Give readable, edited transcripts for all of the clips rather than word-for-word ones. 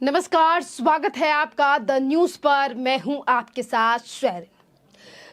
नमस्कार, स्वागत है आपका द न्यूज पर। मैं हूं आपके साथ शेर।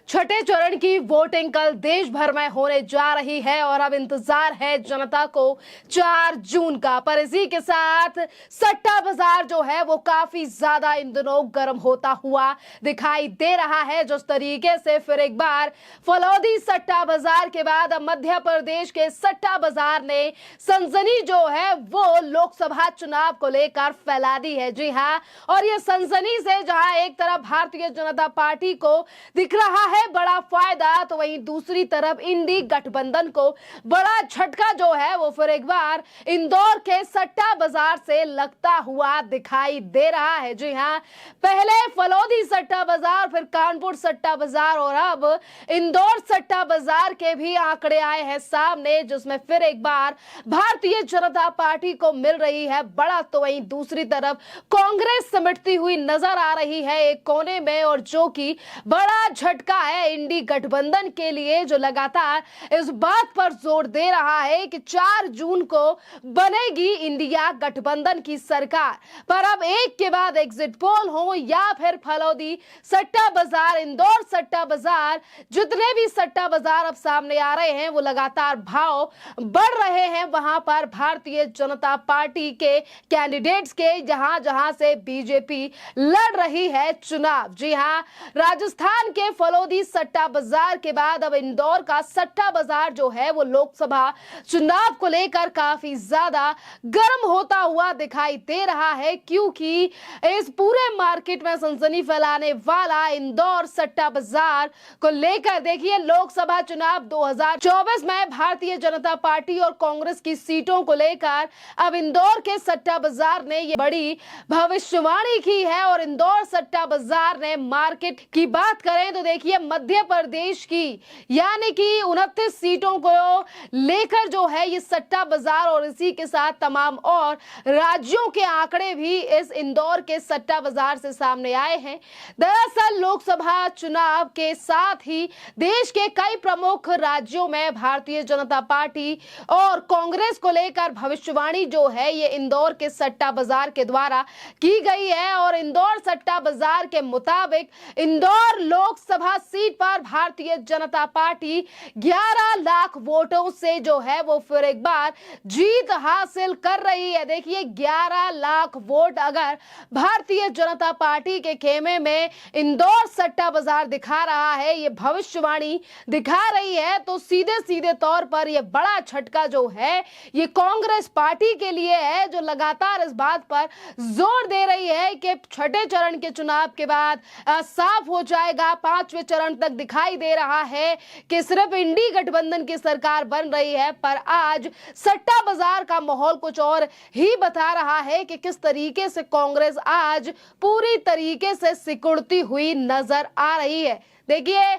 छठे चरण की वोटिंग कल देश भर में होने जा रही है और अब इंतजार है जनता को 4 जून का। पर इसी के साथ सट्टा बाजार जो है वो काफी ज्यादा इन दिनों गर्म होता हुआ दिखाई दे रहा है। जिस तरीके से फिर एक बार फलौदी सट्टा बाजार के बाद अब मध्य प्रदेश के सट्टा बाजार ने सनसनी जो है वो लोकसभा चुनाव को लेकर फैला दी है। जी हाँ, और ये सनसनी से जहां एक तरफ भारतीय जनता पार्टी को दिख रहा है बड़ा फायदा, तो वहीं दूसरी तरफ इंडी गठबंधन को बड़ा झटका जो है वो फिर एक बार इंदौर के सट्टा बाजार से लगता हुआ दिखाई दे रहा है। जी हां, पहले फलौदी सट्टा बाजार, फिर कानपुर सट्टा बाजार और अब इंदौर सट्टा बाजार के भी आंकड़े आए हैं सामने, जिसमें फिर एक बार भारतीय जनता पार्टी को मिल रही है बड़ा, तो वहीं दूसरी तरफ कांग्रेस सिमटती हुई नजर आ रही है एक कोने में, और जो कि बड़ा झटका है इंडी गठबंधन के लिए, जो लगातार इस बात पर जोर दे रहा है कि 4 जून को बनेगी इंडिया गठबंधन की सरकार। पर अब एक के बाद एग्जिट पोल हो या फिर फलौदी सट्टा बाजार, इंदौर सट्टा बाजार, जितने भी सट्टा बाजार अब सामने आ रहे हैं वो लगातार भाव बढ़ रहे हैं वहां पर भारतीय जनता पार्टी के कैंडिडेट्स के, जहां जहां से बीजेपी लड़ रही है चुनाव। जी हां, राजस्थान के फलौदी सट्टा बाजार के बाद अब इंदौर का सट्टा बाजार जो है वो लोकसभा चुनाव को लेकर काफी ज्यादा गर्म होता हुआ दिखाई दे रहा है, क्योंकि इस पूरे मार्केट में सनसनी फैलाने वाला इंदौर सट्टा बाजार को लेकर देखिए, लोकसभा चुनाव 2024 में भारतीय जनता पार्टी और कांग्रेस की सीटों को लेकर अब इंदौर के सट्टा बाजार ने ये बड़ी भविष्यवाणी की है। और इंदौर सट्टा बाजार ने मार्केट की बात करें तो देखिए, मध्य प्रदेश की यानी कि 29 सीटों को लेकर जो है ये सट्टा बाजार, और इसी के साथ तमाम और राज्यों के आंकड़े भी इस इंदौर के सट्टा बाजार से सामने आए हैं। दरअसल लोकसभा चुनाव के साथ ही देश के कई प्रमुख राज्यों में भारतीय जनता पार्टी और कांग्रेस को लेकर भविष्यवाणी जो है ये इंदौर के सट्टा बाजार के द्वारा की गई है। और इंदौर सट्टा बाजार के मुताबिक इंदौर लोकसभा सीट पर भारतीय जनता पार्टी 11 लाख वोटों से जो है वो फिर एक बार जीत हासिल कर रही है। देखिए, 11 लाख वोट अगर भारतीय जनता पार्टी के खेमे में इंदौर सट्टा बाजार दिखा रहा है, ये भविष्यवाणी दिखा रही है, तो सीधे सीधे तौर पर ये बड़ा झटका जो है ये कांग्रेस पार्टी के लिए है, जो लगातार इस बात पर जोर दे रही है कि छठे चरण के चुनाव के बाद साफ हो जाएगा। 5वें चरण तक दिखाई दे रहा है कि सिर्फ इंडी गठबंधन की सरकार बन रही है, पर आज सट्टा बाजार का माहौल कुछ और ही बता रहा है कि किस तरीके से कांग्रेस आज पूरी तरीके से सिकुड़ती हुई नजर आ रही है। देखिए,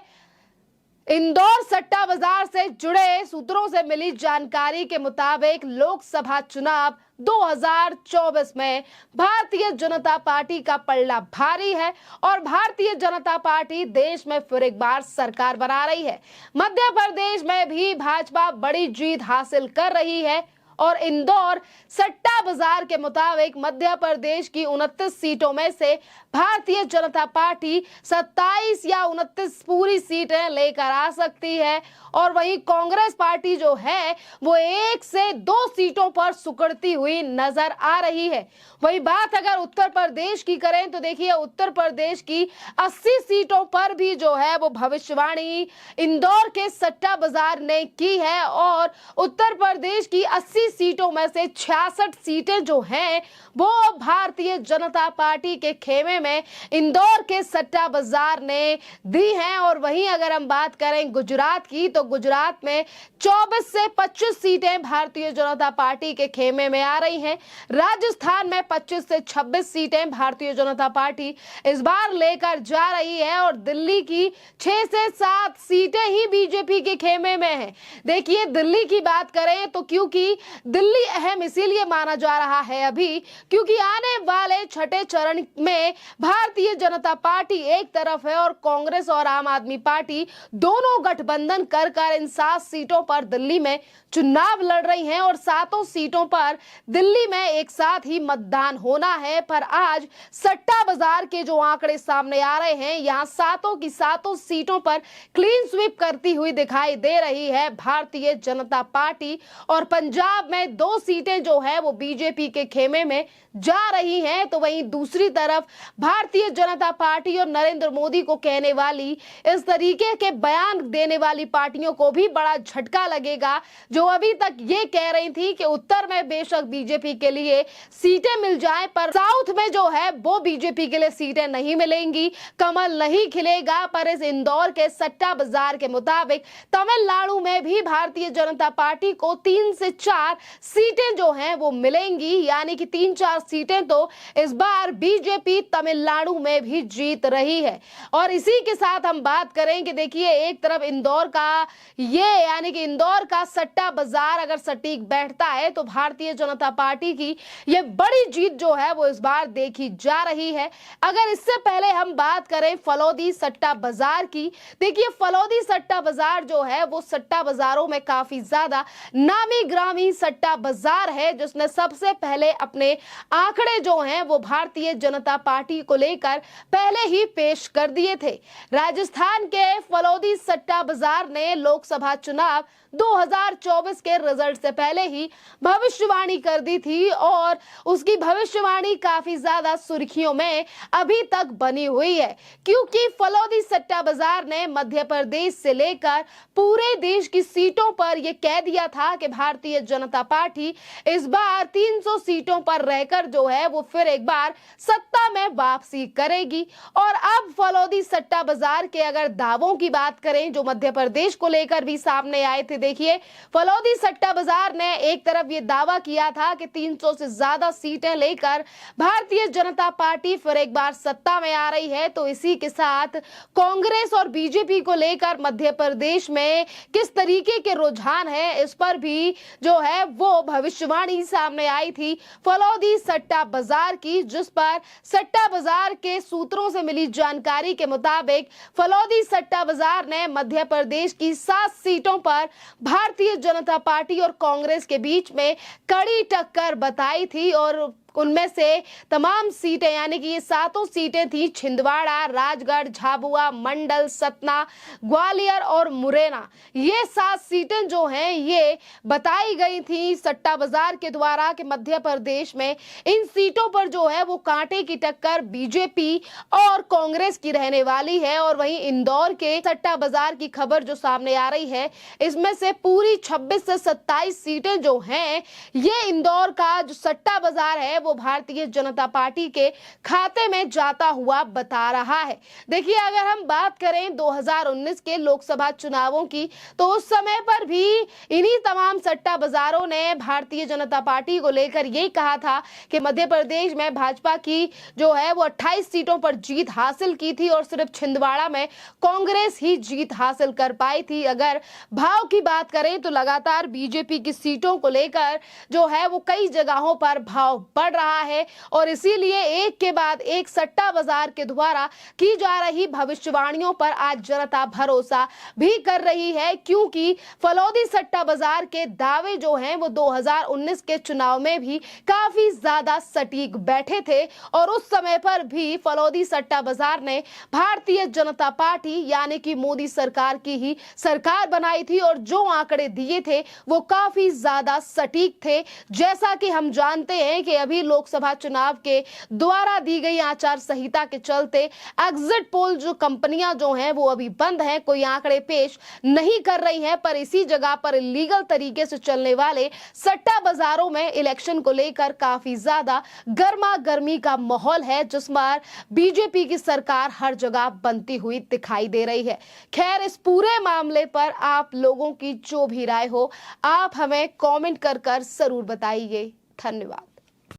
इंदौर सट्टा बाजार से जुड़े सूत्रों से मिली जानकारी के मुताबिक लोकसभा चुनाव 2024 में भारतीय जनता पार्टी का पलड़ा भारी है और भारतीय जनता पार्टी देश में फिर एक बार सरकार बना रही है। मध्य प्रदेश में भी भाजपा बड़ी जीत हासिल कर रही है और इंदौर सट्टा बाजार के मुताबिक मध्य प्रदेश की 29 सीटों में से भारतीय जनता पार्टी 27 या 29 पूरी सीटें लेकर आ सकती है, और वहीं कांग्रेस पार्टी जो है वो 1 से 2 सीटों पर सिकुड़ती हुई नजर आ रही है। वही बात अगर उत्तर प्रदेश की करें तो देखिए, उत्तर प्रदेश की 80 सीटों पर भी जो है वो भविष्यवाणी इंदौर के सट्टा बाजार ने की है, और उत्तर प्रदेश की 80 सीटों में से 66 सीटें जो हैं वो भारतीय जनता पार्टी के खेमे में इंदौर के सट्टा बाजार ने दी हैं। और वहीं अगर हम बात करें गुजरात की, तो गुजरात में 24 से 25 सीटें भारतीय जनता पार्टी के खेमे में आ रही हैं। राजस्थान में 25 से 26 सीटें भारतीय जनता पार्टी इस बार लेकर जा रही है, और दिल्ली की 6 से 7 सीटें ही बीजेपी के खेमे में हैं। देखिए, दिल्ली की बात करें तो क्योंकि दिल्ली अहम इसीलिए माना जा रहा है अभी, क्योंकि आने वाले छठे चरण में भारतीय जनता पार्टी एक तरफ है और कांग्रेस और आम आदमी पार्टी दोनों गठबंधन कर इन 7 सीटों पर दिल्ली में चुनाव लड़ रही हैं और 7 सीटों पर दिल्ली में एक साथ ही मतदान होना है। पर आज सट्टा बाजार के जो आंकड़े सामने आ रहे हैं, यहां 7 की 7 सीटों पर क्लीन स्वीप करती हुई दिखाई दे रही है भारतीय जनता पार्टी और पंजाब में 2 सीटें जो है वो बीजेपी के खेमे में जा रही हैं। तो वहीं दूसरी तरफ भारतीय जनता पार्टी और नरेंद्र मोदी को कहने वाली इस तरीके के बयान देने वाली पार्टियों को भी बड़ा झटका लगेगा, जो अभी तक ये कह रही थी कि उत्तर में बेशक बीजेपी के लिए सीटें मिल जाएं पर साउथ में जो है वो बीजेपी के लिए सीटें नहीं मिलेंगी, कमल नहीं खिलेगा। पर इस इंदौर के सट्टा बाजार के मुताबिक तमिलनाडु में भी भारतीय जनता पार्टी को 3 से 4 सीटें जो हैं वो मिलेंगी, यानी कि 3-4 सीटें तो इस बार बीजेपी तमिलनाडु में भी जीत रही है। और इसी के साथ हम बात करें कि देखिए एक तरफ इंदौर का ये यानी कि इंदौर का सट्टा बाजार अगर सटीक बैठता है तो भारतीय जनता पार्टी की ये बड़ी जीत जो है वो इस बार देखी जा रही है। अगर इससे पहले हम बात करें फलौदी सट्टा बाजार की, देखिए फलौदी सट्टा बाजार जो है वो सट्टा बाजारों में काफी ज्यादा नामी ग्रामी सट्टा बाजार है, जिसने सबसे पहले अपने आंकड़े जो हैं वो भारतीय जनता पार्टी को लेकर पहले ही पेश कर दिए थे। राजस्थान के फलौदी सट्टा बाजार ने लोकसभा चुनाव 2024 के रिजल्ट से पहले ही भविष्यवाणी कर दी थी और उसकी भविष्यवाणी काफी ज्यादा सुर्खियों में अभी तक बनी हुई है, क्योंकि फलौदी सट्टा बाजार ने मध्य प्रदेश से लेकर पूरे देश की सीटों पर यह कह दिया था कि भारतीय जनता पार्टी इस बार 300 सीटों पर रहकर जो है वो फिर एक बार सत्ता में वापसी करेगी। और अब फलौदी सट्टा बाजार के अगर दावों की बात करें जो मध्य प्रदेश को लेकर भी सामने आए थे, देखिए फलौदी सट्टा बाजार ने एक तरफ ये दावा किया था कि 300 से ज्यादा सीटें लेकर भारतीय जनता पार्टी फिर एक बार सत्ता में आ रही है। तो इसी के साथ कांग्रेस और बीजेपी को लेकर मध्य प्रदेश में किस तरीके के रुझान है, इस पर भी जो है वो भविष्यवाणी सामने आई थी फलौदी सट्टा बाजार की, जिस पर सट्टा बाजार के सूत्रों से मिली जानकारी के मुताबिक फलौदी सट्टा बाजार ने मध्य प्रदेश की 7 सीटों पर भारतीय जनता पार्टी और कांग्रेस के बीच में कड़ी टक्कर बताई थी और उनमें से तमाम सीटें यानी कि ये 7 सीटें थी छिंदवाड़ा, राजगढ़, झाबुआ, मंडल, सतना, ग्वालियर और मुरैना। ये 7 सीटें जो हैं ये बताई गई थी सट्टा बाजार के द्वारा कि मध्य प्रदेश में इन सीटों पर जो है वो कांटे की टक्कर बीजेपी और कांग्रेस की रहने वाली है। और वहीं इंदौर के सट्टा बाजार की खबर जो सामने आ रही है, इसमें से पूरी 26 से 27 सीटें जो हैं ये इंदौर का जो सट्टा बाजार है वो भारतीय जनता पार्टी के खाते में जाता हुआ बता रहा है। देखिए अगर हम बात करें 2019 के लोकसभा चुनावों की, तो उस समय पर भी इन्हीं तमाम सट्टा बाजारों ने भारतीय जनता पार्टी को लेकर ये कहा था कि मध्य प्रदेश में भाजपा की जो है वो 28 सीटों पर जीत हासिल की थी और सिर्फ छिंदवाड़ा में कांग्रेस ही जीत हासिल कर पाई थी। अगर भाव की बात करें तो लगातार बीजेपी की सीटों को लेकर जो है वो कई जगहों पर भाव बढ़ रहा है और इसीलिए एक के बाद एक सट्टा बाजार के द्वारा की जा रही भविष्यवाणियों पर आज जनता भरोसा भी कर रही है, क्योंकि फलौदी सट्टा बाजार के दावे जो हैं वो 2019 के चुनाव में भी काफी ज्यादा सटीक बैठे थे और उस समय पर भी फलौदी सट्टा बाजार ने भारतीय जनता पार्टी यानी कि मोदी सरकार की ही सरकार बनाई थी और जो आंकड़े दिए थे वो काफी ज्यादा सटीक थे। जैसा कि हम जानते हैं कि अभी लोकसभा चुनाव के द्वारा दी गई आचार संहिता के चलते एग्जिट पोल जो कंपनियां जो हैं वो अभी बंद हैं, कोई आंकड़े पेश नहीं कर रही हैं। पर इसी जगह पर इलीगल तरीके से चलने वाले सट्टा बाजारों में इलेक्शन को लेकर काफी ज्यादा गर्मा गर्मी का माहौल है, जिस पर बीजेपी की सरकार हर जगह बनती हुई दिखाई दे रही है। खैर इस पूरे मामले पर आप लोगों की जो भी राय हो आप हमें कमेंट कर जरूर बताइए। धन्यवाद।